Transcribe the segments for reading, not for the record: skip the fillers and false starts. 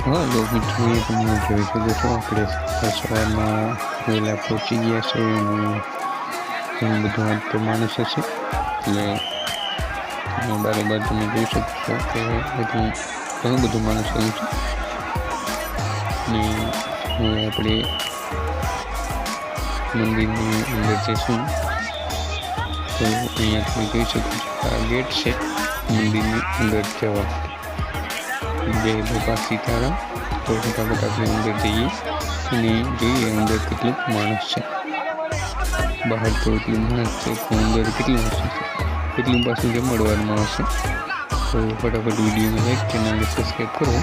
Hello મિત્રો, તમે જોઈ શકો છો આપણે સવારમાં વહેલા પહોંચી ગયા છે અને ઘણું બધું આજ તો માણસ હશે એટલે બારોબાર તમે જોઈ શકો છો કે બધું ઘણું બધું માણસ થયું છે ને હવે આપણે મંદિરની અંદર જઈશું. તો અહીંયા તમે જોઈ શકો છો આ ગેટ છે મંદિરની અંદર જવા. જય બાપા સીતારામ. તો ફટાફટ આપણે અંદર જઈએ અને જોઈએ અંદર કેટલું માણસ છે. બહાર તો એટલું માણસ છે પણ અંદર કેટલું હશે એટલું પાછું જમણવારમાં હશે. તો ફટાફટ વિડીયોને લાઈક ચેનલને સબસ્ક્રાઈબ કરો.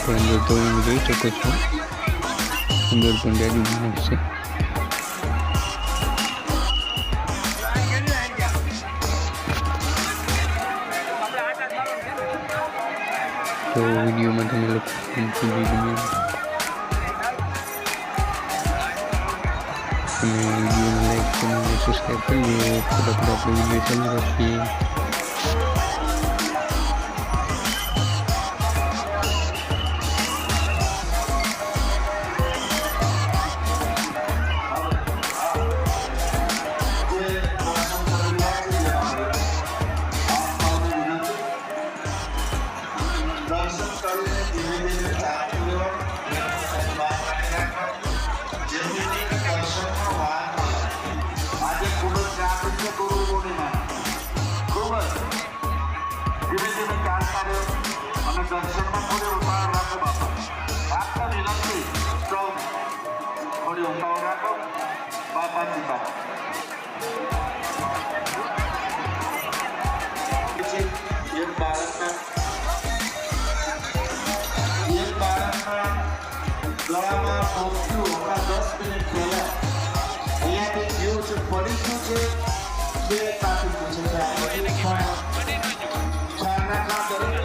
તો અંદર તો તમે જોઈ શકો છો અંદર પણ જાજુ માણસ છે. તો વિડીયોમાં તમે લોકો વિડીયોને લાઈક ચેનલને સબસ્ક્રાઈબ કરીએ. ફટાફટ આપણે વિડીયો ચાલુ રાખીએ. દર્શનમાં થોડી ઉતાવળ રાખો બાપા. આપતા વિનંતી સૌ થોડી ઉતાવળ રાખો બાપા સીતારામ. એક બાળકના ગળામાં પહોંચ્યું હમણાં 10 મિનિટ પહેલા અહીંયાથી ગયું છે, પડી ગયું છે, બે કાપી ગયું છે. ચારના કામ દરેક